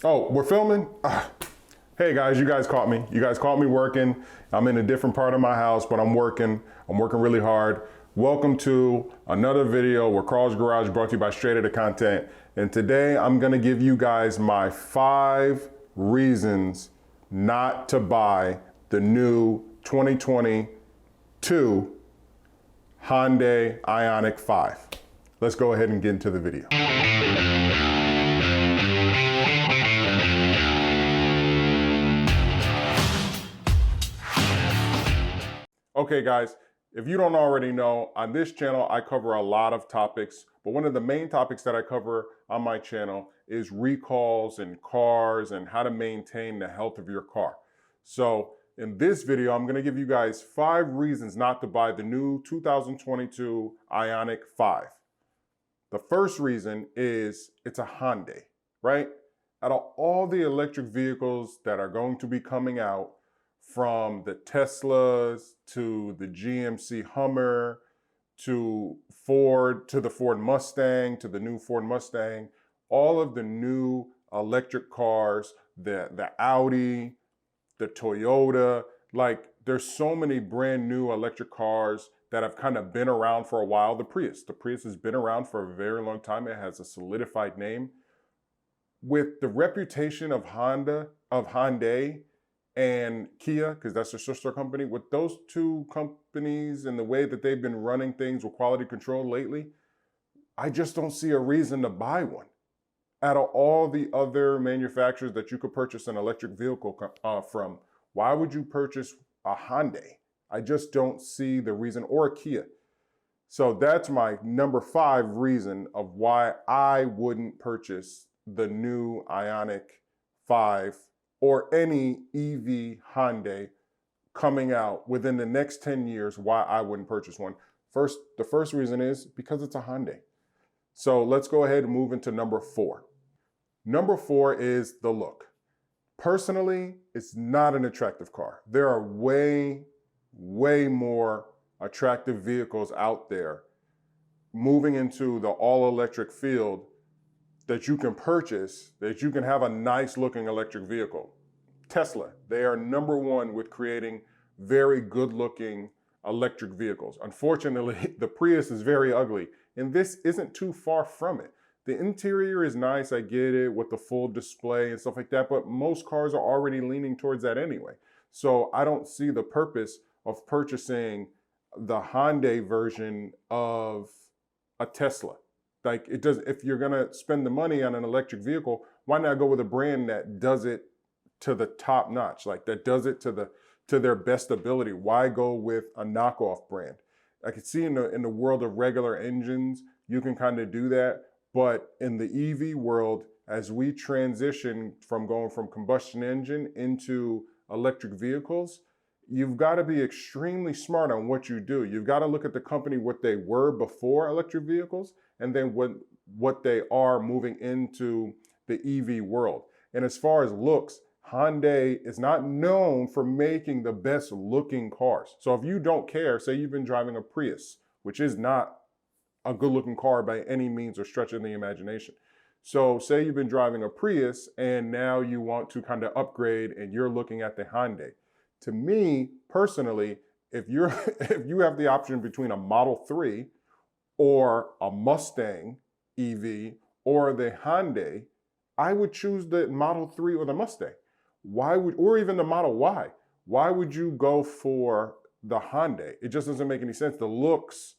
Oh, we're filming? Hey guys, you guys caught me. You guys caught me working. I'm in a different part of my house, but I'm working. I'm working really hard. Welcome to another video where Carl's Garage brought to you by Straight Outta Content. And today I'm gonna give you guys my 5 reasons not to buy the new 2022 Hyundai Ioniq 5. Let's go ahead and get into the video. Okay guys, if you don't already know, on this channel I cover a lot of topics, but one of the main topics that I cover on my channel is recalls and cars and how to maintain the health of your car. So in this video, I'm gonna give you guys 5 reasons not to buy the new 2022 Ioniq 5. The first reason is it's a Hyundai, right? Out of all the electric vehicles that are going to be coming out, from the Teslas to the GMC Hummer to Ford, to the Ford Mustang, to the new Ford Mustang, all of the new electric cars, the Audi, the Toyota, like there's so many brand new electric cars that have kind of been around for a while. The Prius has been around for a very long time. It has a solidified name. With the reputation of Hyundai and Kia, because that's their sister company, with those two companies and the way that they've been running things with quality control lately, I just don't see a reason to buy one. Out of all the other manufacturers that you could purchase an electric vehicle from, why would you purchase a Hyundai? I just don't see the reason, or a Kia. So that's my number 5 reason of why I wouldn't purchase the new Ioniq 5 or any EV Hyundai coming out within the next 10 years, why I wouldn't purchase one. The first reason is because it's a Hyundai. So let's go ahead and move into number 4. Number 4 is the look. Personally, it's not an attractive car. There are way more attractive vehicles out there moving into the all-electric field that you can purchase, that you can have a nice looking electric vehicle. Tesla, they are number 1 with creating very good looking electric vehicles. Unfortunately, the Prius is very ugly, and this isn't too far from it. The interior is nice, I get it, with the full display and stuff like that, but most cars are already leaning towards that anyway. So I don't see the purpose of purchasing the Hyundai version of a Tesla. Like it does, if you're gonna spend the money on an electric vehicle, why not go with a brand that does it to the top notch, like that does it to their best ability? Why go with a knockoff brand? I could see in the world of regular engines, you can kind of do that, but in the EV world, as we transition from going from combustion engine into electric vehicles, you've got to be extremely smart on what you do. You've got to look at the company, what they were before electric vehicles, and then what they are moving into the EV world. And as far as looks, Hyundai is not known for making the best looking cars. So if you don't care, say you've been driving a Prius, which is not a good looking car by any means or stretch of the imagination. So say you've been driving a Prius and now you want to kind of upgrade and you're looking at the Hyundai. To me, personally, if you have the option between a Model 3 or a Mustang EV or the Hyundai, I would choose the Model 3 or the Mustang. Or even the Model Y. Why would you go for the Hyundai? It just doesn't make any sense. The looks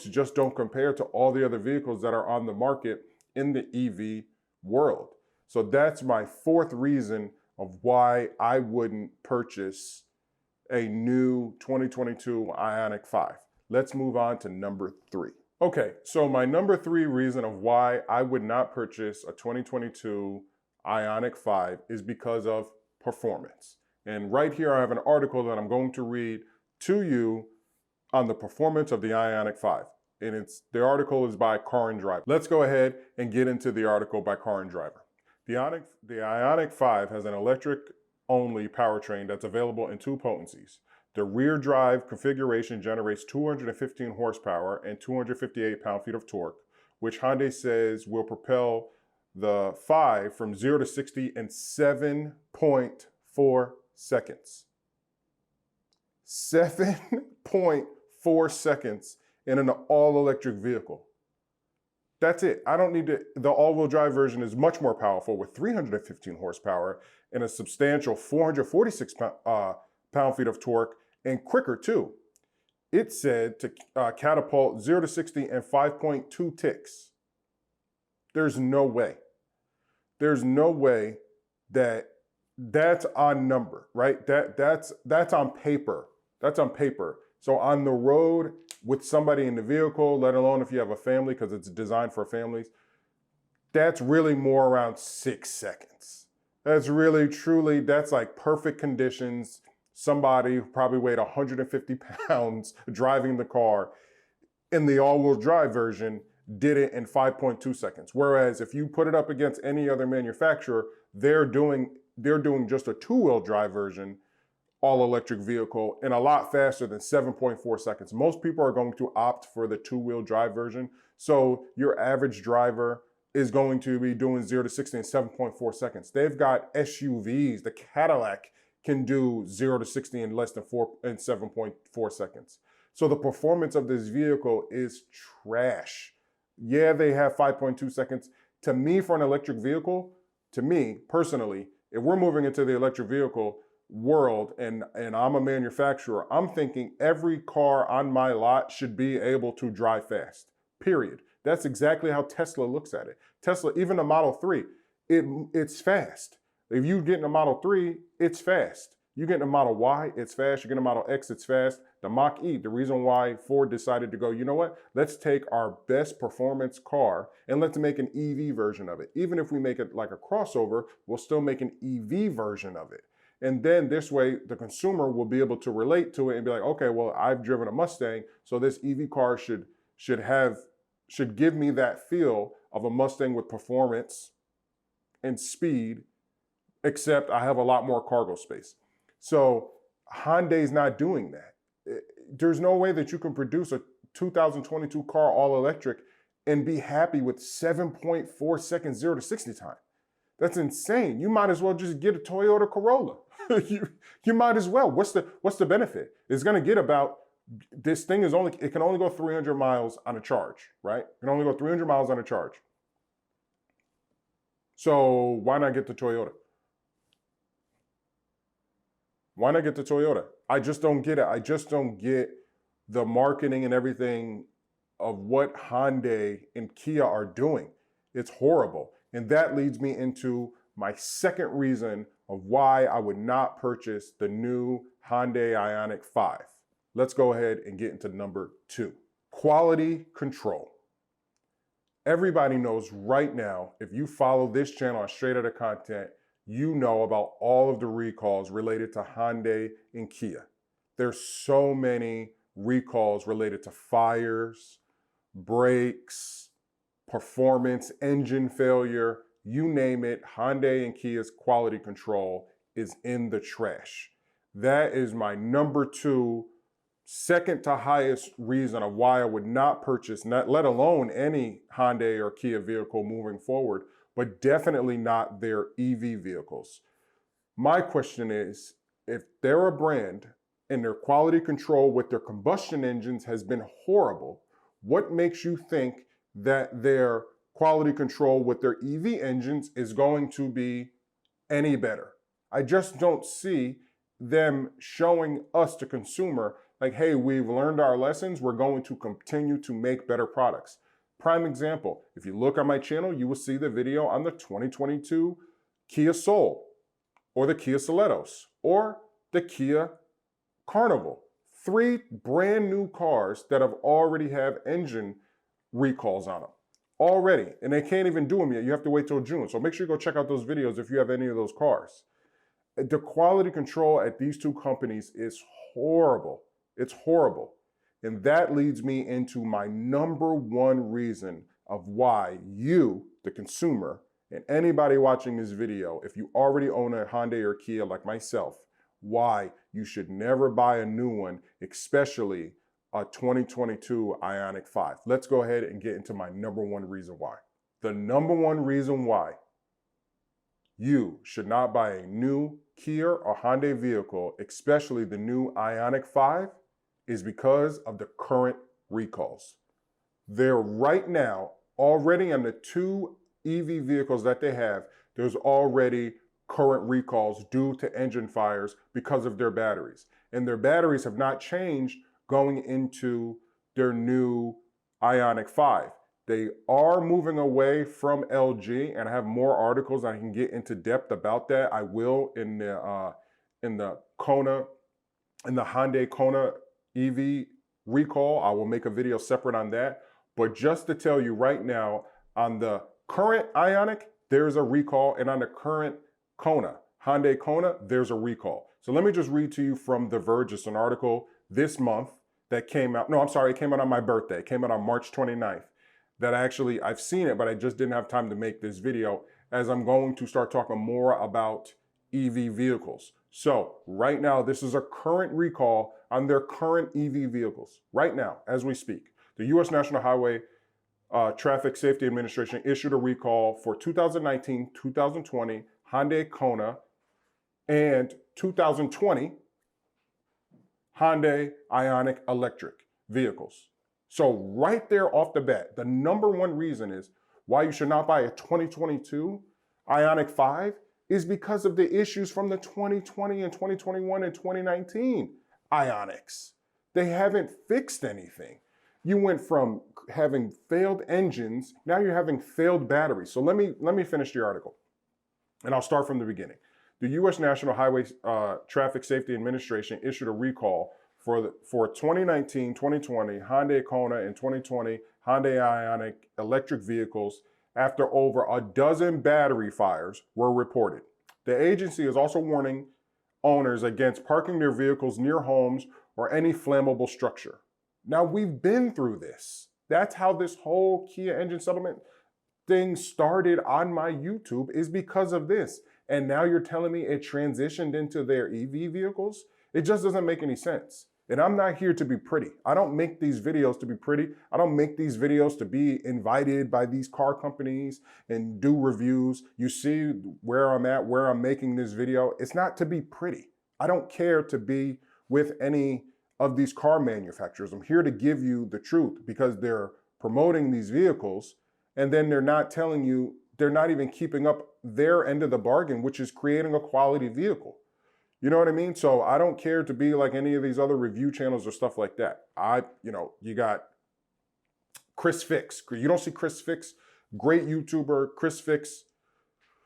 just don't compare to all the other vehicles that are on the market in the EV world. So that's my 4th reason of why I wouldn't purchase a new 2022 Ioniq 5. Let's move on to number 3. Okay, so my number 3 reason of why I would not purchase a 2022 Ioniq 5 is because of performance. And right here I have an article that I'm going to read to you on the performance of the Ioniq 5. And the article is by Car and Driver. Let's go ahead and get into the article by Car and Driver. The Ioniq 5 has an electric-only powertrain that's available in 2 potencies. The rear drive configuration generates 215 horsepower and 258 pound-feet of torque, which Hyundai says will propel the 5 from 0 to 60 in 7.4 seconds. 7.4 seconds in an all-electric vehicle. That's it. I don't need to, the all-wheel drive version is much more powerful with 315 horsepower and a substantial 446 pound-feet of torque, and quicker too. It's said to catapult 0 to 60 in 5.2 ticks. There's no way. There's no way that that's on number, right? That's on paper. That's on paper. So on the road with somebody in the vehicle, let alone if you have a family, because it's designed for families, that's really more around 6 seconds. That's really, truly, that's like perfect conditions. Somebody who probably weighed 150 pounds driving the car in the all-wheel drive version did it in 5.2 seconds. Whereas if you put it up against any other manufacturer, they're doing just a two-wheel drive version, all-electric vehicle, in a lot faster than 7.4 seconds. Most people are going to opt for the two-wheel drive version. So your average driver is going to be doing 0 to 60 in 7.4 seconds. They've got SUVs. The Cadillac can do 0 to 60 in less than 7.4 seconds. So the performance of this vehicle is trash. Yeah, they have 5.2 seconds. To me, for an electric vehicle, to me personally, if we're moving into the electric vehicle world and I'm a manufacturer, I'm thinking every car on my lot should be able to drive fast, period. That's exactly how Tesla looks at it. Tesla, even the Model 3, it's fast. If you get in a Model 3, it's fast. You get in a Model Y, it's fast. You get in a Model X, it's fast. The Mach-E, the reason why Ford decided to go, you know what? Let's take our best performance car and let's make an EV version of it. Even if we make it like a crossover, we'll still make an EV version of it. And then this way, the consumer will be able to relate to it and be like, okay, well, I've driven a Mustang, so this EV car should give me that feel of a Mustang with performance and speed, except I have a lot more cargo space. So Hyundai's not doing that. There's no way that you can produce a 2022 car all electric and be happy with 7.4 seconds 0 to 60 time. That's insane. You might as well just get a Toyota Corolla. you might as well. What's the benefit? It's going to get about, this thing is it can only go 300 miles on a charge, right? It can only go 300 miles on a charge. So why not get the Toyota? Why not get the Toyota? I just don't get it. I just don't get the marketing and everything of what Hyundai and Kia are doing. It's horrible. And that leads me into my second reason of why I would not purchase the new Hyundai Ioniq 5. Let's go ahead and get into number 2. Quality control. Everybody knows right now, if you follow this channel on Straight Outta Content, you know about all of the recalls related to Hyundai and Kia. There's so many recalls related to fires, brakes, performance, engine failure, you name it. Hyundai and Kia's quality control is in the trash. That is my number 2, second to highest reason of why I would not purchase, let alone any Hyundai or Kia vehicle moving forward, but definitely not their EV vehicles. My question is, if they're a brand and their quality control with their combustion engines has been horrible, what makes you think that their quality control with their EV engines is going to be any better? I just don't see them showing us, the consumer, like, hey, we've learned our lessons, we're going to continue to make better products. Prime example, if you look on my channel, you will see the video on the 2022 Kia Soul, or the Kia Soletos, or the Kia Carnival. 3 brand new cars that have already have engine recalls on them. Already, and they can't even do them yet. You have to wait till June. So make sure you go check out those videos if you have any of those cars. The quality control at these 2 companies is horrible. It's horrible. And that leads me into my number 1 reason of why you, the consumer, and anybody watching this video, if you already own a Hyundai or Kia like myself, why you should never buy a new one, especially a 2022 Ioniq 5. Let's go ahead and get into my number 1 reason why. The number one reason why you should not buy a new Kia or Hyundai vehicle, especially the new Ioniq 5, is because of the current recalls. They're right now already on the two EV vehicles that they have, there's already current recalls due to engine fires because of their batteries. And their batteries have not changed going into their new Ioniq 5. They are moving away from LG, and I have more articles I can get into depth about that. I will in the Kona, in the Hyundai Kona EV recall. I will make a video separate on that. But just to tell you right now, on the current Ioniq, there's a recall, and on the current Kona, Hyundai Kona, there's a recall. So let me just read to you from The Verge. It's an article this month that came out. No, I'm sorry, it came out on my birthday. It came out on March 29th. That I've seen it, but I just didn't have time to make this video, as I'm going to start talking more about EV vehicles. So right now, this is a current recall on their current EV vehicles. Right now, as we speak, the U.S. National Highway Traffic Safety Administration issued a recall for 2019, 2020 Hyundai Kona and 2020 Hyundai Ioniq electric vehicles. So right there off the bat, the number one reason is why you should not buy a 2022 Ioniq 5 is because of the issues from the 2020 and 2021 and 2019 Ioniqs. They haven't fixed anything. You went from having failed engines, now you're having failed batteries. So let me finish the article, and I'll start from the beginning. The U.S. National Highway Traffic Safety Administration issued a recall for 2019, 2020 Hyundai Kona and 2020 Hyundai Ioniq electric vehicles after over a dozen battery fires were reported. The agency is also warning owners against parking their vehicles near homes or any flammable structure. Now, we've been through this. That's how this whole Kia engine settlement thing started on my YouTube, is because of this. And now you're telling me it transitioned into their EV vehicles? It just doesn't make any sense. And I'm not here to be pretty. I don't make these videos to be pretty. I don't make these videos to be invited by these car companies and do reviews. You see where I'm at, where I'm making this video. It's not to be pretty. I don't care to be with any of these car manufacturers. I'm here to give you the truth, because they're promoting these vehicles and then they're not telling you, they're not even keeping up their end of the bargain, which is creating a quality vehicle. You know what I mean? So I don't care to be like any of these other review channels or stuff like that. You got Chris Fix. You don't see Chris Fix, great YouTuber, Chris Fix,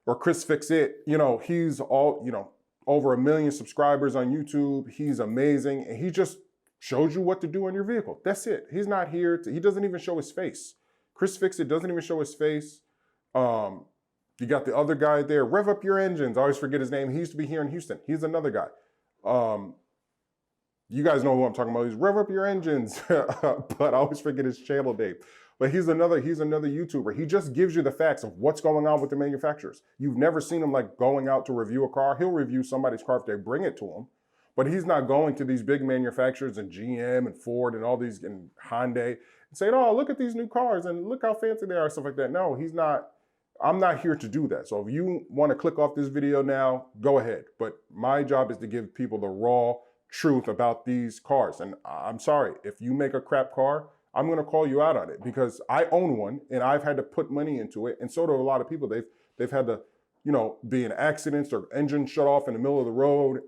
or Chris Fix It. He's over 1 million subscribers on YouTube. He's amazing. And he just shows you what to do on your vehicle. That's it. He's not here he doesn't even show his face. Chris Fix It doesn't even show his face. You got the other guy there, Rev Up Your Engines. I always forget his name. He used to be here in Houston. He's another guy. You guys know who I'm talking about. He's Rev Up Your Engines, but I always forget his channel name. But he's another YouTuber. He just gives you the facts of what's going on with the manufacturers. You've never seen him like going out to review a car. He'll review somebody's car if they bring it to him, but he's not going to these big manufacturers and GM and Ford and all these and Hyundai and saying, "Oh, look at these new cars and look how fancy they are," stuff like that. No, he's not. I'm not here to do that. So if you want to click off this video now, go ahead. But my job is to give people the raw truth about these cars. And I'm sorry, if you make a crap car, I'm going to call you out on it, because I own one and I've had to put money into it. And so do a lot of people. They've had to, be in accidents or engine shut off in the middle of the road,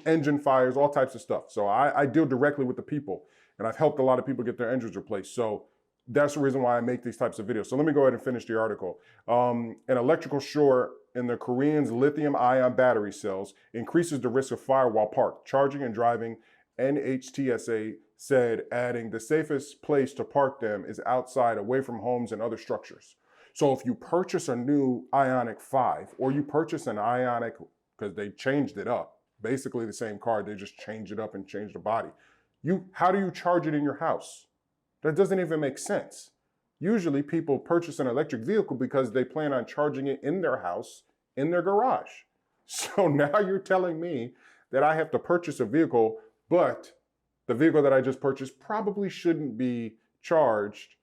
engine fires, all types of stuff. So I deal directly with the people, and I've helped a lot of people get their engines replaced. So that's the reason why I make these types of videos. So let me go ahead and finish the article. An electrical short in the Koreans' lithium-ion battery cells increases the risk of fire while parked, charging and driving, NHTSA said, adding the safest place to park them is outside, away from homes and other structures. So if you purchase a new Ioniq 5, or you purchase an Ioniq, because they changed it up, basically the same car, they just changed it up and changed the body. How do you charge it in your house? That doesn't even make sense. Usually people purchase an electric vehicle because they plan on charging it in their house, in their garage. So now you're telling me that I have to purchase a vehicle, but the vehicle that I just purchased probably shouldn't be charged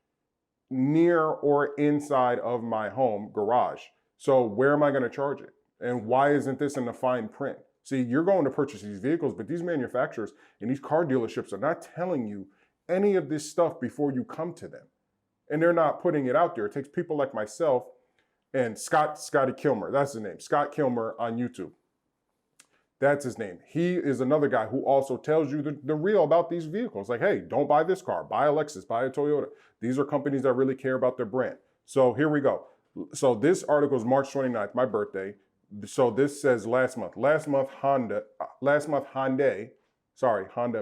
near or inside of my home garage. So where am I going to charge it? And why isn't this in the fine print? See, you're going to purchase these vehicles, but these manufacturers and these car dealerships are not telling you any of this stuff before you come to them. And they're not putting it out there. It takes people like myself and Scotty Kilmer, that's his name, Scott Kilmer on YouTube. That's his name. He is another guy who also tells you the real about these vehicles. Like, hey, don't buy this car, buy a Lexus, buy a Toyota. These are companies that really care about their brand. So here we go. So this article is March 29th, my birthday. So this says last month Honda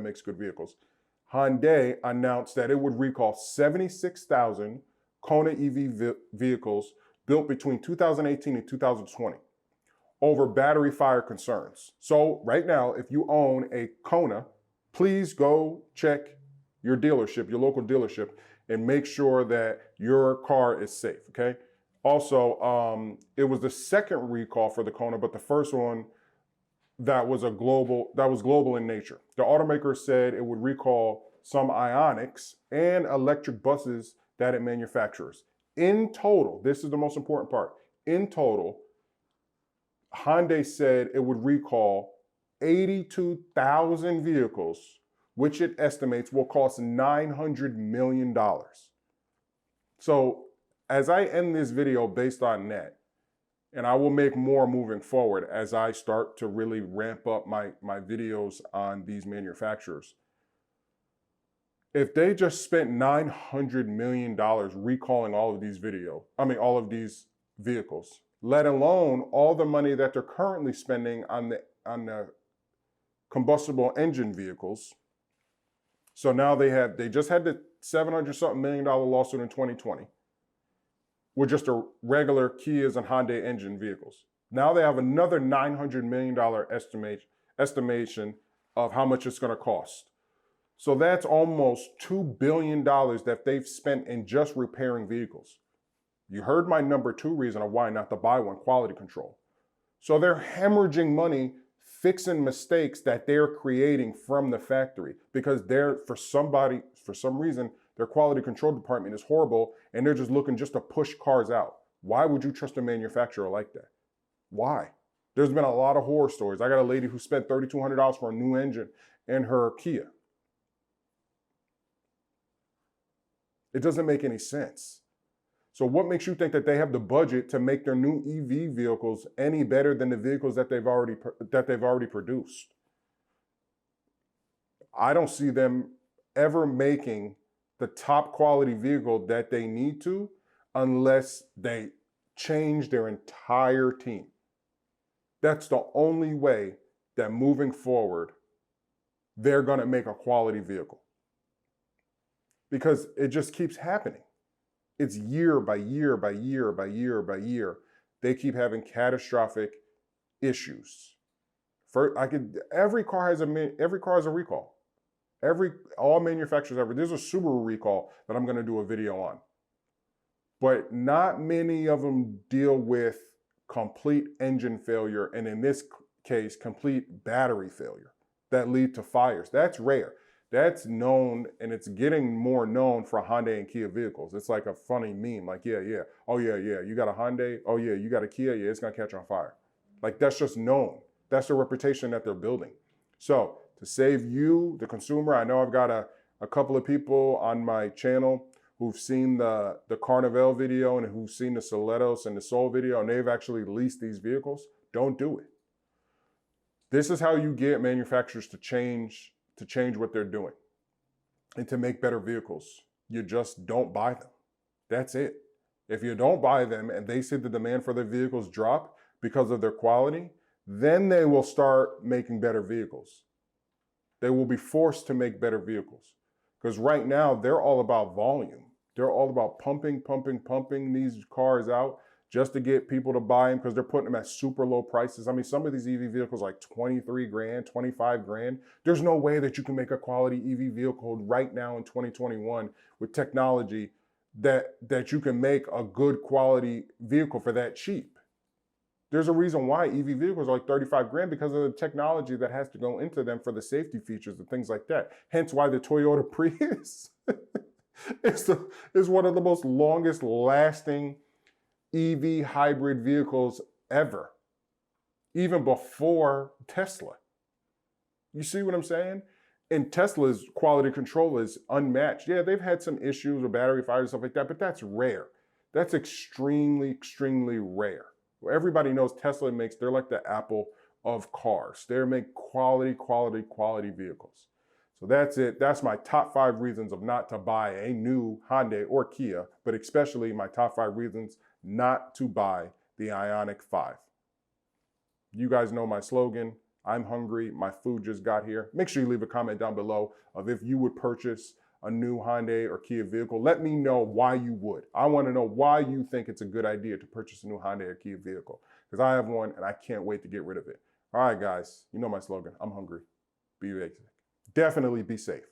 makes good vehicles. Hyundai announced that it would recall 76,000 Kona EV vehicles built between 2018 and 2020 over battery fire concerns. So right now, if you own a Kona, please go check your dealership, your local dealership, and make sure that your car is safe, okay? Also, it was the second recall for the Kona, but the first one that was global in nature. The automaker said it would recall some Ioniqs and electric buses that it manufactures. In total, this is the most important part, in total, Hyundai said it would recall 82,000 vehicles, which it estimates will cost $900 million. So as I end this video based on that, and I will make more moving forward as I start to really ramp up my videos on these manufacturers. If they just spent $900 million recalling all of these vehicles, let alone all the money that they're currently spending on the combustible engine vehicles. So now they just had the $700-something million lawsuit in 2020 with just a regular Kias and Hyundai engine vehicles. Now they have another $900 million estimation of how much it's going to cost. So that's almost $2 billion that they've spent in just repairing vehicles. You heard my number 2 reason of why not to buy one, quality control. So they're hemorrhaging money fixing mistakes that they're creating from the factory because for some reason, their quality control department is horrible and they're just looking just to push cars out. Why would you trust a manufacturer like that? Why? There's been a lot of horror stories. I got a lady who spent $3,200 for a new engine in her Kia. It doesn't make any sense. So what makes you think that they have the budget to make their new EV vehicles any better than the vehicles that they've already produced? I don't see them ever making the top quality vehicle that they need to unless they change their entire team. That's the only way that moving forward, they're going to make a quality vehicle. Because it just keeps happening. It's year by year by year by year by year. They keep having catastrophic issues. Every car has a recall. All manufacturers ever. There's a Subaru recall that I'm going to do a video on. But not many of them deal with complete engine failure, and in this case, complete battery failure that lead to fires. That's rare. That's known, and it's getting more known for Hyundai and Kia vehicles. It's like a funny meme, like, oh yeah, you got a Hyundai, oh yeah, you got a Kia, yeah, it's gonna catch on fire. Like, that's just known. That's the reputation that they're building. So to save you, the consumer, I know I've got a couple of people on my channel who've seen the Carnival video and who've seen the Soletos and the Soul video, and they've actually leased these vehicles. Don't do it. This is how you get manufacturers to change what they're doing and to make better vehicles. You just don't buy them. That's it. If you don't buy them and they see the demand for their vehicles drop because of their quality, then they will start making better vehicles. They will be forced to make better vehicles because right now they're all about volume. They're all about pumping these cars out just to get people to buy them because they're putting them at super low prices. I mean, some of these EV vehicles like 23 grand, 25 grand. There's no way that you can make a quality EV vehicle right now in 2021 with technology that you can make a good quality vehicle for that cheap. There's a reason why EV vehicles are like 35 grand because of the technology that has to go into them for the safety features and things like that. Hence why the Toyota Prius It's one of the most longest lasting EV hybrid vehicles ever, even before Tesla. You see what I'm saying? And Tesla's quality control is unmatched. Yeah, they've had some issues with battery fires and stuff like that, but that's rare. That's extremely, extremely rare. Everybody knows Tesla makes, they're like the Apple of cars. They make quality, quality, quality vehicles. So that's it. That's my top 5 reasons of not to buy a new Hyundai or Kia, but especially my top 5 reasons not to buy the Ioniq 5. You guys know my slogan. I'm hungry. My food just got here. Make sure you leave a comment down below of if you would purchase a new Hyundai or Kia vehicle. Let me know why you would. I want to know why you think it's a good idea to purchase a new Hyundai or Kia vehicle, because I have one and I can't wait to get rid of it. All right, guys, you know my slogan. I'm hungry. Be basic. Definitely be safe.